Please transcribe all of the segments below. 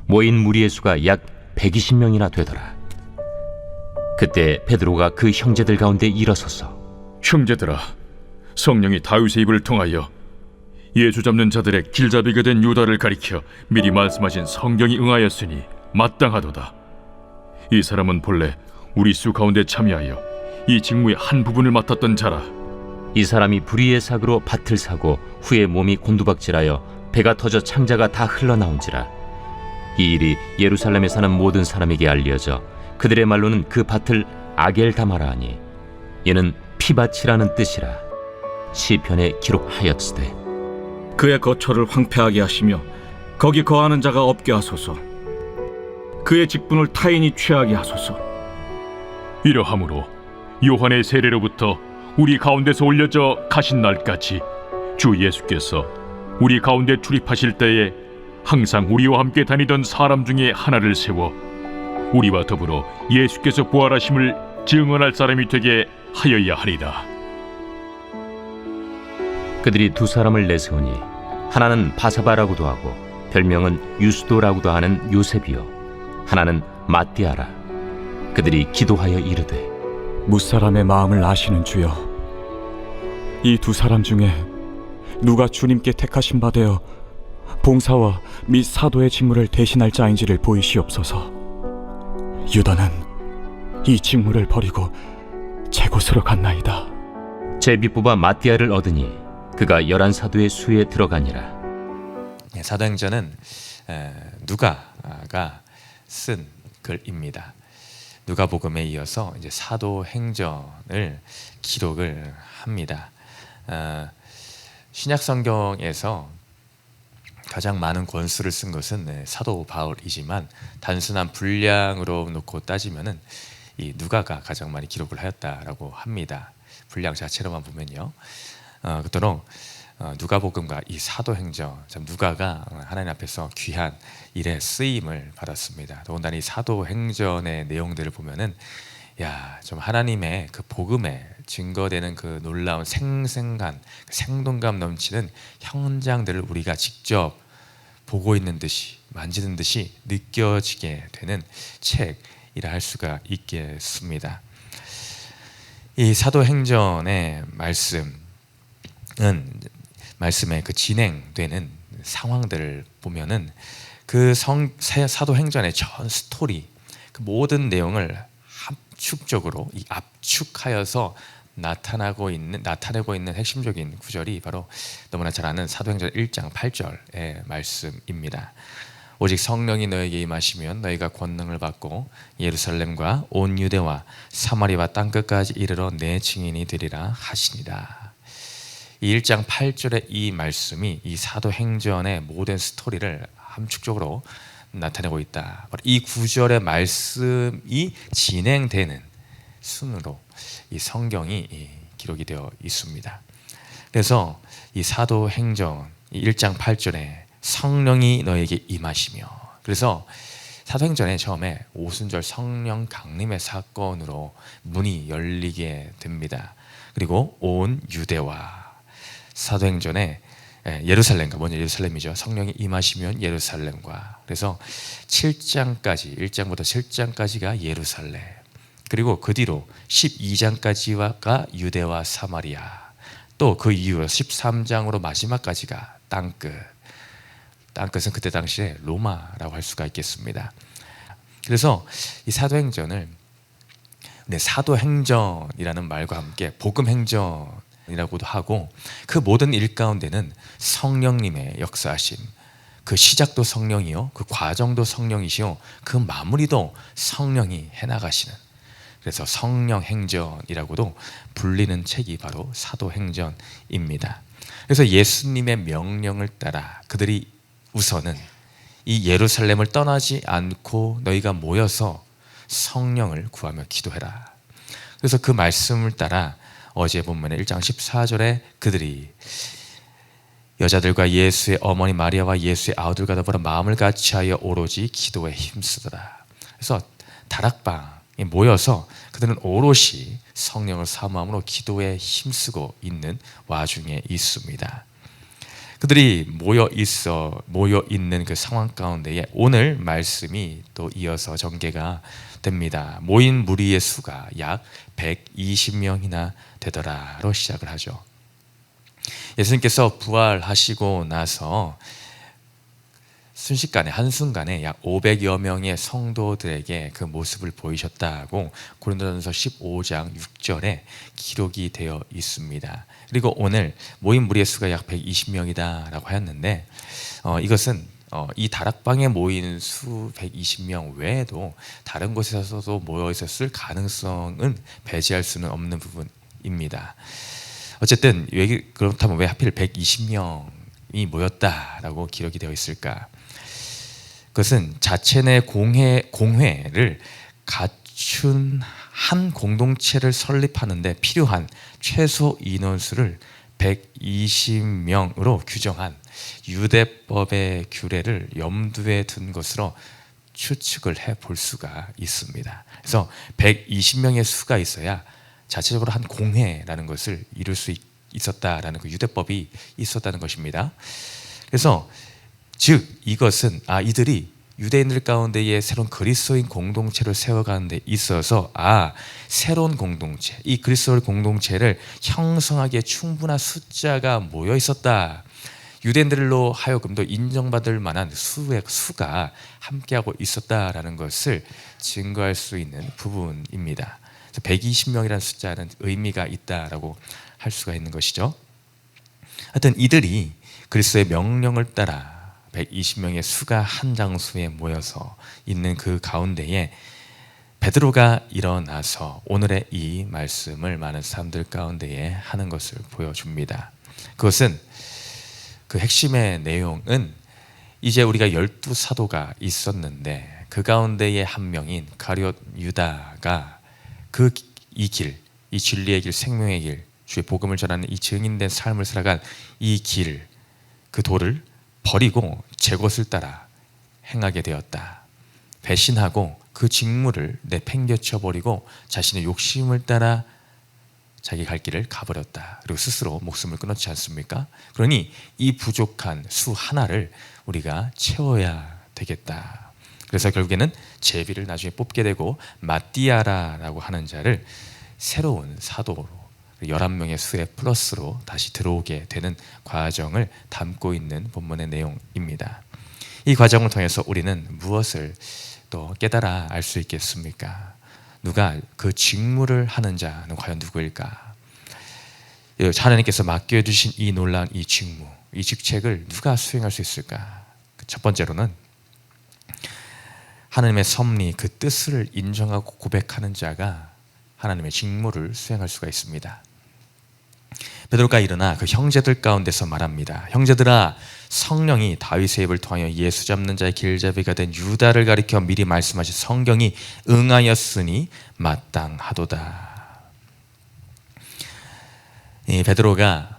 모인 무리의 수가 약 120명이나 되더라. 그때 베드로가 그 형제들 가운데 일어서서 형제들아, 성령이 다윗의 입을 통하여 예수 잡는 자들의 길잡이가 된 유다를 가리켜 미리 말씀하신 성경이 응하였으니 마땅하도다. 이 사람은 본래 우리 수 가운데 참여하여 이 직무의 한 부분을 맡았던 자라. 이 사람이 불의의 사고로 밭을 사고 후에 몸이 곤두박질하여 배가 터져 창자가 다 흘러나온지라. 이 일이 예루살렘에 사는 모든 사람에게 알려져 그들의 말로는 그 밭을 아겔다마라 하니 이는 피밭이라는 뜻이라. 시편에 기록하였으되 그의 거처를 황폐하게 하시며 거기 거하는 자가 없게 하소서. 그의 직분을 타인이 취하게 하소서. 이러함으로 요한의 세례로부터 우리 가운데서 올려져 가신 날까지 주 예수께서 우리 가운데 출입하실 때에 항상 우리와 함께 다니던 사람 중에 하나를 세워 우리와 더불어 예수께서 부활하심을 증언할 사람이 되게 하여야 하리라. 그들이 두 사람을 내세우니 하나는 바사바라고도 하고 별명은 유스도라고도 하는 요셉이요 하나는 마띠아라. 그들이 기도하여 이르되 무사람의 마음을 아시는 주여, 이 두 사람 중에 누가 주님께 택하신 바 되어 봉사와 및 사도의 직무를 대신할 자인지를 보이시옵소서. 유다는 이 직무를 버리고 제 곳으로 갔나이다. 제비 뽑아 마띠아를 얻으니 그가 11사도의 수에 들어가니라. 사도행전은 누가가 쓴 글입니다. 누가복음에 이어서 이제 사도행전을 기록을 합니다. 신약 성경에서 가장 많은 권수를 쓴 것은 사도 바울이지만 단순한 분량으로 놓고 따지면은 이 누가가 가장 많이 기록을 하였다라고 합니다. 분량 자체로만 보면요. 그토록 누가복음과 이 사도행전, 참 누가가 하나님 앞에서 귀한 일에 쓰임을 받았습니다. 더군다나 이 사도행전의 내용들을 보면은 좀 하나님의 그 복음에 증거되는 그 놀라운 생생한 생동감 넘치는 현장들을 우리가 직접 보고 있는 듯이 만지는 듯이 느껴지게 되는 책이라 할 수가 있겠습니다. 이 사도행전의 말씀의 그 진행되는 상황들을 보면은 그 사도행전의 전 스토리, 그 모든 내용을 함축적으로 이 압축하여서 나타내고 있는 핵심적인 구절이 바로 너무나 잘 아는 사도행전 1장 8절의 말씀입니다. 오직 성령이 너에게 임하시면 너희가 권능을 받고 예루살렘과 온 유대와 사마리아 땅끝까지 이르러 내 증인이 되리라 하시니라. 이 1장 8절의 이 말씀이 이 사도행전의 모든 스토리를 함축적으로 나타내고 있다. 이 구절의 말씀이 진행되는 순으로 이 성경이 기록이 되어 있습니다. 그래서 이 사도행전 1장 8절에 성령이 너에게 임하시며, 그래서 사도행전에 처음에 오순절 성령 강림의 사건으로 문이 열리게 됩니다. 그리고 온 유대와 사도행전에 예루살렘과, 먼저 예루살렘이죠. 성령이 임하시면 예루살렘과, 그래서 7장까지 1장부터 7장까지가 예루살렘, 그리고 그 뒤로 12장까지가 유대와 사마리아, 또 그 이후로 13장으로 마지막까지가 땅끝. 땅끝은 그때 당시에 로마라고 할 수가 있겠습니다. 그래서 이 사도행전을 사도행전이라는 말과 함께 복음행전이라고도 하고, 그 모든 일 가운데는 성령님의 역사하심, 그 시작도 성령이요, 그 과정도 성령이시요, 그 마무리도 성령이 해나가시는, 그래서 성령행전이라고도 불리는 책이 바로 사도행전입니다. 그래서 예수님의 명령을 따라 그들이 우선은 이 예루살렘을 떠나지 않고 너희가 모여서 성령을 구하며 기도해라. 그래서 그 말씀을 따라 어제 본문의 1장 14절에 그들이 여자들과 예수의 어머니 마리아와 예수의 아우들과 더불어 마음을 같이하여 오로지 기도에 힘쓰더라. 그래서 다락방에 모여서 그들은 오롯이 성령을 사모함으로 기도에 힘쓰고 있는 와중에 있습니다. 그들이 모여 있는 그 상황 가운데에 오늘 말씀이 또 이어서 전개가 됩니다. 모인 무리의 수가 약 120명이나 되더라로 시작을 하죠. 예수님께서 부활하시고 나서 순식간에 한순간에 약 500여 명의 성도들에게 그 모습을 보이셨다고 고린도전서 15장 6절에 기록이 되어 있습니다. 그리고 오늘 모인 무리의 수가 약 120명이다 라고 하였는데 이것은 이 다락방에 모인 수 120명 외에도 다른 곳에서도 모여 있었을 가능성은 배제할 수는 없는 부분입니다. 어쨌든 그렇다면 왜 하필 120명이 모였다라고 기록이 되어 있을까? 그것은 자체 내 공회를 갖춘 한 공동체를 설립하는 데 필요한 최소 인원수를 120명으로 규정한 유대법의 규례를 염두에 둔 것으로 추측을 해볼 수가 있습니다. 그래서 120명의 수가 있어야 자체적으로 한 공회라는 것을 이룰 수 있었다라는 그 유대법이 있었다는 것입니다. 그래서 즉 이것은 이들이 유대인들 가운데에 새로운 그리스도인 공동체를 세워가는 데 있어서 새로운 공동체, 이 그리스도의 공동체를 형성하기에 충분한 숫자가 모여 있었다. 유대인들로 하여금도 인정받을 만한 수가 함께하고 있었다라는 것을 증거할 수 있는 부분입니다. 120명이라는 숫자는 의미가 있다라고 할 수가 있는 것이죠. 하여튼 이들이 그리스도의 명령을 따라 120명의 수가 한 장소에 모여서 있는 그 가운데에 베드로가 일어나서 오늘의 이 말씀을 많은 사람들 가운데에 하는 것을 보여줍니다. 그것은 그 핵심의 내용은 이제 우리가 12사도가 있었는데 그 가운데의 한 명인 가룟 유다가 이 진리의 길, 생명의 길, 주의 복음을 전하는 이 증인된 삶을 살아간 이 길, 그 도를 버리고 제 것을 따라 행하게 되었다. 배신하고 그 직무를 내팽개쳐 버리고 자신의 욕심을 따라 자기 갈 길을 가버렸다. 그리고 스스로 목숨을 끊었지 않습니까? 그러니 이 부족한 수 하나를 우리가 채워야 되겠다. 그래서 결국에는 제비를 나중에 뽑게 되고 마띠아라라고 하는 자를 새로운 사도로 11명의 수에 플러스로 다시 들어오게 되는 과정을 담고 있는 본문의 내용입니다. 이 과정을 통해서 우리는 무엇을 또 깨달아 알 수 있겠습니까? 누가 그 직무를 하는 자는 과연 누구일까? 하나님께서 맡겨주신 이 놀라운 이 직무, 이 직책을 누가 수행할 수 있을까? 첫 번째로는 하나님의 섭리, 그 뜻을 인정하고 고백하는 자가 하나님의 직무를 수행할 수가 있습니다. 베드로가 일어나 그 형제들 가운데서 말합니다. 형제들아, 성령이 다윗의 입을 통하여 예수 잡는 자의 길잡이가 된 유다를 가리켜 미리 말씀하신 성경이 응하였으니 마땅하도다. 이 베드로가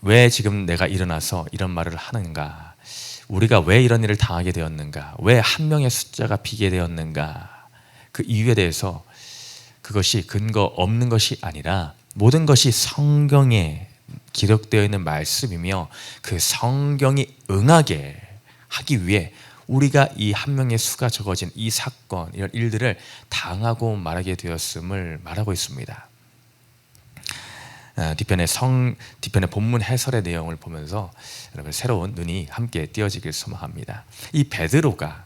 왜 지금 내가 일어나서 이런 말을 하는가? 우리가 왜 이런 일을 당하게 되었는가? 왜 한 명의 숫자가 비게 되었는가? 그 이유에 대해서 그것이 근거 없는 것이 아니라 모든 것이 성경에 기록되어 있는 말씀이며 그 성경이 응하게 하기 위해 우리가 이 한 명의 수가 적어진 이 사건, 이런 일들을 당하고 말하게 되었음을 말하고 있습니다. 뒤편의 본문 해설의 내용을 보면서 여러분 새로운 눈이 함께 띄어지길 소망합니다. 이 베드로가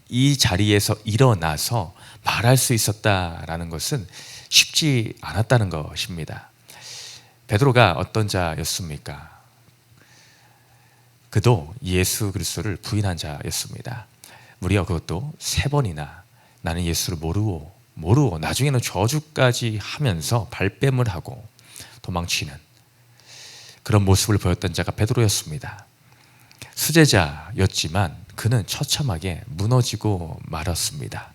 이 자리에서 일어나서 말할 수 있었다라는 것은 쉽지 않았다는 것입니다. 베드로가 어떤 자였습니까? 그도 예수 그리스도를 부인한 자였습니다. 무려 그것도 3번이나 나는 예수를 모르고 나중에는 저주까지 하면서 발뺌을 하고 도망치는 그런 모습을 보였던 자가 베드로였습니다. 수제자였지만 그는 처참하게 무너지고 말았습니다.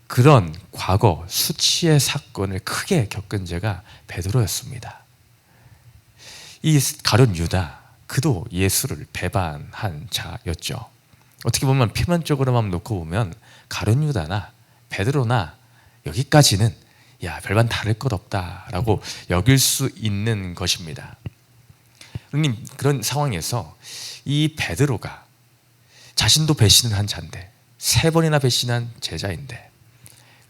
그런 과거 수치의 사건을 크게 겪은 자가 베드로였습니다. 이 가룟 유다, 그도 예수를 배반한 자였죠. 어떻게 보면 표면적으로만 놓고 보면 가룟 유다나 베드로나 여기까지는 별반 다를 것 없다라고 여길 수 있는 것입니다. 형님, 그런 상황에서 이 베드로가 자신도 배신을 한 자인데 3번이나 배신한 제자인데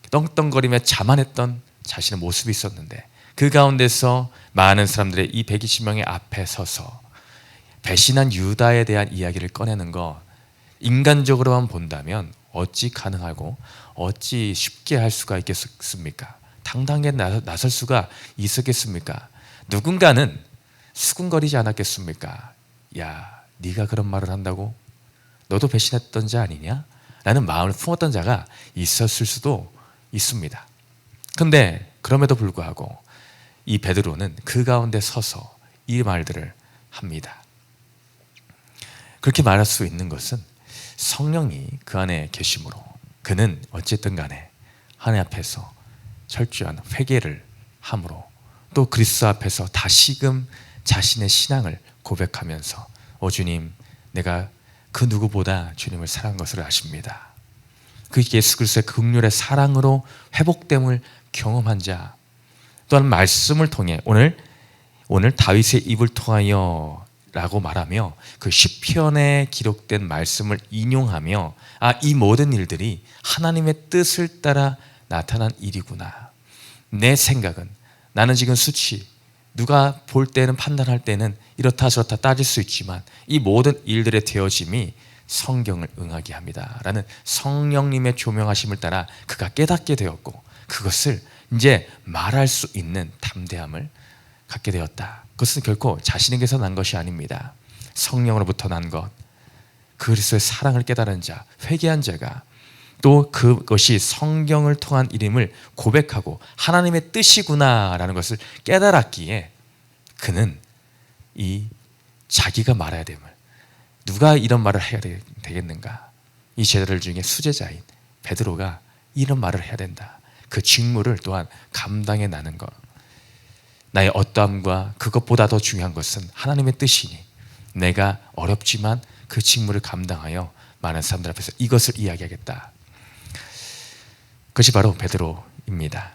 떵떵거리며 자만했던 자신의 모습이 있었는데 그 가운데서 많은 사람들의 이 120명의 앞에 서서 배신한 유다에 대한 이야기를 꺼내는 거 인간적으로만 본다면 어찌 가능하고 어찌 쉽게 할 수가 있겠습니까? 당당하게 나설 수가 있었겠습니까? 누군가는 수군거리지 않았겠습니까? 야, 네가 그런 말을 한다고? 너도 배신했던 자 아니냐? 라는 마음을 품었던 자가 있었을 수도 있습니다. 그런데 그럼에도 불구하고 이 베드로는 그 가운데 서서 이 말들을 합니다. 그렇게 말할 수 있는 것은 성령이 그 안에 계심으로 그는 어쨌든 간에 하나님 앞에서 철저한 회개를 함으로 또 그리스도 앞에서 다시금 자신의 신앙을 고백하면서 주님, 내가 그 누구보다 주님을 사랑한 것을 아십니다. 그 예수 그리스도의 긍휼의 사랑으로 회복됨을 경험한 자, 또한 말씀을 통해 오늘 다윗의 입을 통하여 라고 말하며 그 시편에 기록된 말씀을 인용하며 이 모든 일들이 하나님의 뜻을 따라 나타난 일이구나. 내 생각은 나는 지금 수치 누가 볼 때는 판단할 때는 이렇다 저렇다 따질 수 있지만 이 모든 일들의 되어짐이 성경을 응하게 합니다 라는 성령님의 조명하심을 따라 그가 깨닫게 되었고 그것을 이제 말할 수 있는 담대함을 갖게 되었다. 그것은 결코 자신에게서 난 것이 아닙니다. 성령으로부터 난 것, 그리스도의 사랑을 깨달은 자, 회개한 자가 또 그것이 성경을 통한 일임을 고백하고 하나님의 뜻이구나라는 것을 깨달았기에 그는 이 자기가 말해야 됨을, 누가 이런 말을 해야 되겠는가, 이 제자들 중에 수제자인 베드로가 이런 말을 해야 된다. 그 직무를 또한 감당해 나는 것, 나의 어떠함과 그것보다 더 중요한 것은 하나님의 뜻이니 내가 어렵지만 그 직무를 감당하여 많은 사람들 앞에서 이것을 이야기하겠다. 그것이 바로 베드로입니다.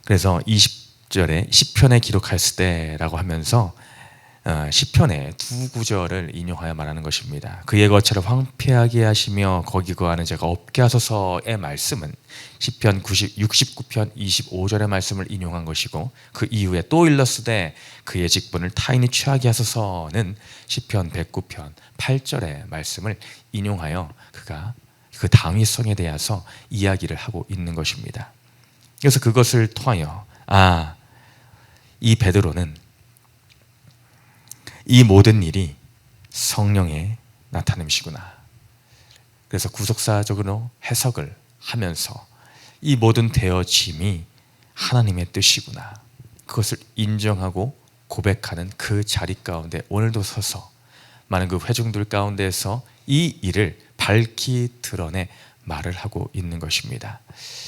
그래서 20절에 시편에 기록했을 때라고 하면서 시편의 2구절을 인용하여 말하는 것입니다. 그의 거처를 황폐하게 하시며 거기 거하는 자가 없게 하소서의 말씀은 시편 69편 25절의 말씀을 인용한 것이고 그 이후에 또 일렀으되 그의 직분을 타인이 취하게 하소서는 시편 109편 8절의 말씀을 인용하여 그가 그 당위성에 대해서 이야기를 하고 있는 것입니다. 그래서 그것을 통하여 이 베드로는 이 모든 일이 성령의 나타냄이시구나. 그래서 구속사적으로 해석을 하면서 이 모든 되어짐이 하나님의 뜻이구나. 그것을 인정하고 고백하는 그 자리 가운데 오늘도 서서 많은 그 회중들 가운데서 이 일을 밝히 드러내 말을 하고 있는 것입니다.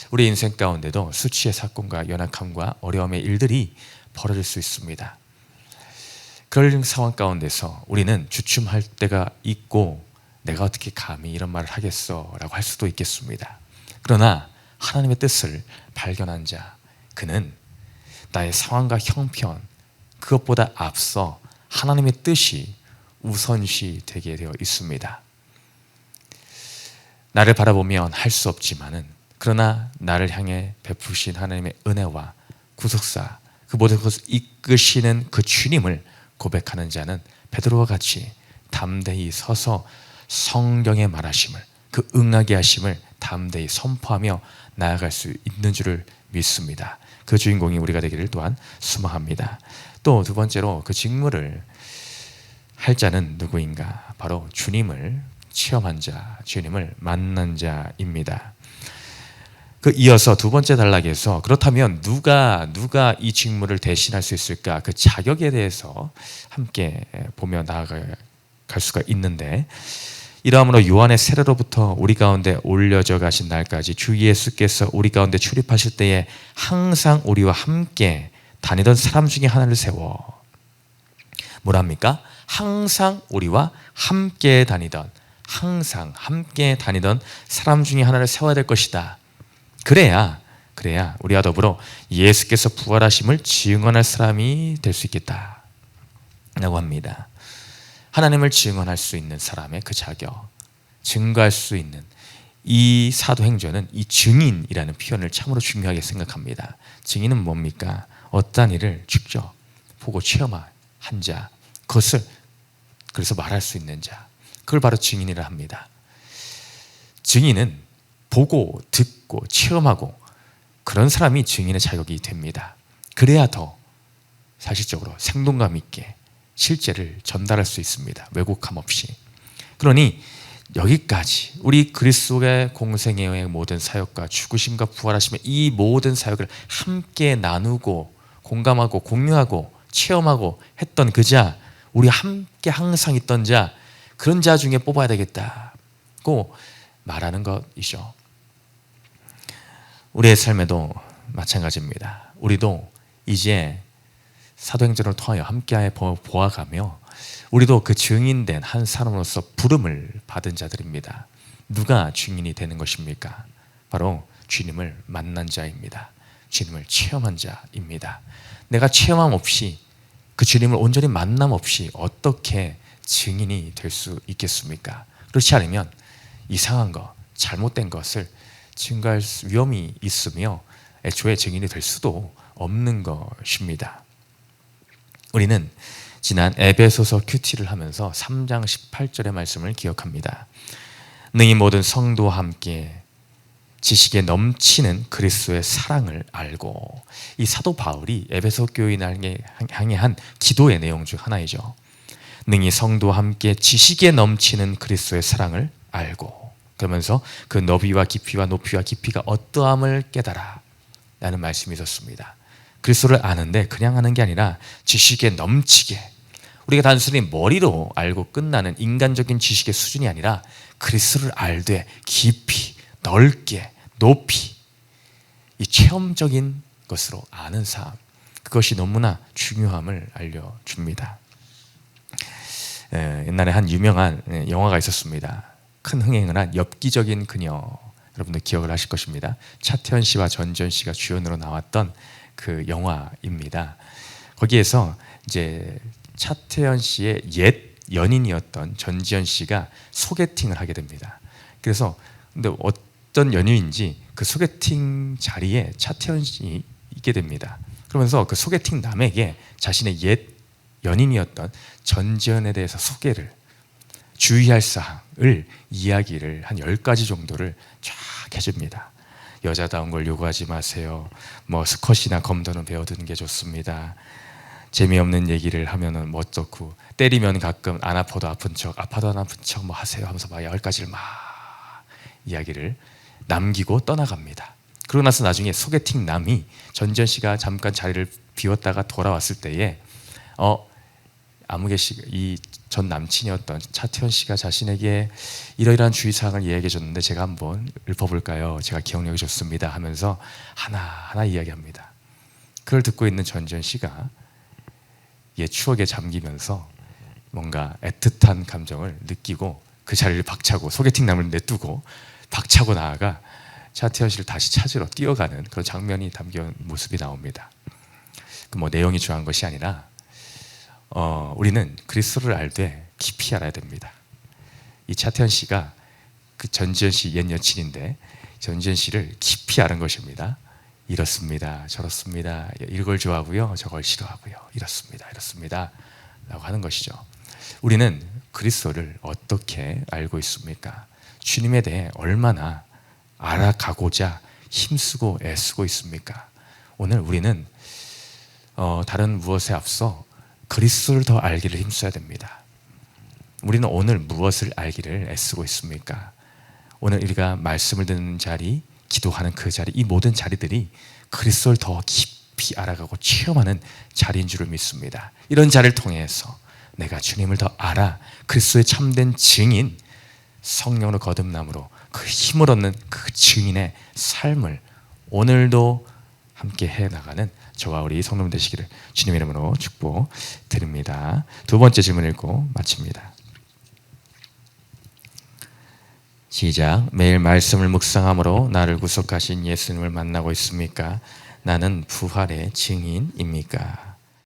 우리 인생 가운데도 수치의 사건과 연약함과 어려움의 일들이 벌어질 수 있습니다. 그런 상황 가운데서 우리는 주춤할 때가 있고 내가 어떻게 감히 이런 말을 하겠어 라고 할 수도 있겠습니다. 그러나 하나님의 뜻을 발견한 자, 그는 나의 상황과 형편 그것보다 앞서 하나님의 뜻이 우선시 되게 되어 있습니다. 나를 바라보면 할 수 없지만은 그러나 나를 향해 베푸신 하나님의 은혜와 구속사 그 모든 것을 이끄시는 그 주님을 고백하는 자는 베드로와 같이 담대히 서서 성경의 말하심을 그 응하게 하심을 담대히 선포하며 나아갈 수 있는 줄을 믿습니다. 그 주인공이 우리가 되기를 또한 소망합니다. 또 두 번째로 그 직무를 할 자는 누구인가? 바로 주님을 체험한 자, 주님을 만난 자입니다. 이어서 두 번째 단락에서 그렇다면 누가 이 직무를 대신할 수 있을까? 그 자격에 대해서 함께 보며 나아갈 수가 있는데, 이러함으로 요한의 세례로부터 우리 가운데 올려져 가신 날까지 주 예수께서 우리 가운데 출입하실 때에 항상 우리와 함께 다니던 사람 중에 하나를 세워. 뭐랍니까? 항상 우리와 함께 다니던, 항상 함께 다니던 사람 중에 하나를 세워야 될 것이다. 그래야 우리와 더불어 예수께서 부활하심을 증언할 사람이 될 수 있겠다. 라고 합니다. 하나님을 증언할 수 있는 사람의 그 자격, 증거할 수 있는 이 사도행전은 이 증인이라는 표현을 참으로 중요하게 생각합니다. 증인은 뭡니까? 어떠한 일을 직접 보고 체험한 자, 그것을 그래서 말할 수 있는 자, 그걸 바로 증인이라 합니다. 증인은 보고 듣고 체험하고 그런 사람이 증인의 자격이 됩니다. 그래야 더 사실적으로 생동감 있게 실제를 전달할 수 있습니다. 왜곡함 없이. 그러니 여기까지 우리 그리스도의 공생애의 모든 사역과 죽으심과 부활하심의 이 모든 사역을 함께 나누고 공감하고 공유하고 체험하고 했던 그 자, 우리 함께 항상 있던 자, 그런 자 중에 뽑아야 되겠다고 말하는 것이죠. 우리의 삶에도 마찬가지입니다. 우리도 이제 사도행전을 통하여 함께 보아가며 우리도 그 증인된 한 사람으로서 부름을 받은 자들입니다. 누가 증인이 되는 것입니까? 바로 주님을 만난 자입니다. 주님을 체험한 자입니다. 내가 체험함 없이 그 주님을 온전히 만남 없이 어떻게 증인이 될 수 있겠습니까? 그렇지 않으면 이상한 것, 잘못된 것을 증거할 위험이 있으며 애초에 증인이 될 수도 없는 것입니다. 우리는 지난 에베소서 큐티를 하면서 3장 18절의 말씀을 기억합니다. 능히 모든 성도와 함께 지식에 넘치는 그리스도의 사랑을 알고, 이 사도 바울이 에베소 교인에게 향해 한 기도의 내용 중 하나이죠. 능히 성도와 함께 지식에 넘치는 그리스도의 사랑을 알고, 그러면서 그 너비와 깊이와 높이와 깊이가 어떠함을 깨달아 라는 말씀이 있었습니다. 그리스도를 아는데 그냥 아는 게 아니라 지식에 넘치게, 우리가 단순히 머리로 알고 끝나는 인간적인 지식의 수준이 아니라 그리스도를 알되 깊이 넓게 높이 이 체험적인 것으로 아는 삶, 그것이 너무나 중요함을 알려줍니다. 옛날에 한 유명한 영화가 있었습니다. 큰 흥행을 한 엽기적인 그녀, 여러분들 기억을 하실 것입니다. 차태현 씨와 전지현 씨가 주연으로 나왔던 그 영화입니다. 거기에서 이제 차태현 씨의 옛 연인이었던 전지현 씨가 소개팅을 하게 됩니다. 그래서 근데 어떤 연유인지 그 소개팅 자리에 차태현 씨 있게 됩니다. 그러면서 그 소개팅 남에게 자신의 옛 연인이었던 전지현에 대해서 소개를, 주의할 사항을 이야기를 한 10가지 정도를 쫙 해줍니다. 여자다운 걸 요구하지 마세요. 뭐 스쿼시나 검도는 배워두는 게 좋습니다. 재미없는 얘기를 하면은 뭐 어떻고, 때리면 가끔 안 아파도 아픈 척, 아파도 안 아픈 척 뭐 하세요 하면서 막 10가지를 막 이야기를 남기고 떠나갑니다. 그러고 나서 나중에 소개팅 남이 전지현 씨가 잠깐 자리를 비웠다가 돌아왔을 때에 아무개 씨, 이 전 남친이었던 차태현 씨가 자신에게 이러이러한 주의사항을 이야기해 줬는데 제가 한번 읊어볼까요? 제가 기억력이 좋습니다 하면서 하나하나 이야기합니다. 그걸 듣고 있는 전지현 씨가 옛 추억에 잠기면서 뭔가 애틋한 감정을 느끼고 그 자리를 박차고 소개팅 남을 내두고 박차고 나아가 차태현 씨를 다시 찾으러 뛰어가는 그런 장면이 담긴 모습이 나옵니다. 그 뭐 내용이 중요한 것이 아니라 우리는 그리스도를 알되 깊이 알아야 됩니다. 이 차태현 씨가 그 전지현 씨 옛 여친인데 전지현 씨를 깊이 아는 것입니다. 이렇습니다, 저렇습니다, 이걸 좋아하고요, 저걸 싫어하고요, 이렇습니다 라고 하는 것이죠. 우리는 그리스도를 어떻게 알고 있습니까? 주님에 대해 얼마나 알아가고자 힘쓰고 애쓰고 있습니까? 오늘 우리는 다른 무엇에 앞서 그리스도를 더 알기를 힘써야 됩니다. 우리는 오늘 무엇을 알기를 애쓰고 있습니까? 오늘 우리가 말씀을 듣는 자리, 기도하는 그 자리, 이 모든 자리들이 그리스도를 더 깊이 알아가고 체험하는 자리인 줄을 믿습니다. 이런 자리를 통해서 내가 주님을 더 알아 그리스도의 참된 증인, 성령으로 거듭남으로 그 힘을 얻는 그 증인의 삶을 오늘도 함께 해나가는 저와 우리 성도님 되시기를 주님의 이름으로 축복드립니다. 두 번째 질문 읽고 마칩니다. 시작. 매일 말씀을 묵상함으로 나를 구속하신 예수님을 만나고 있습니까? 나는 부활의 증인입니까?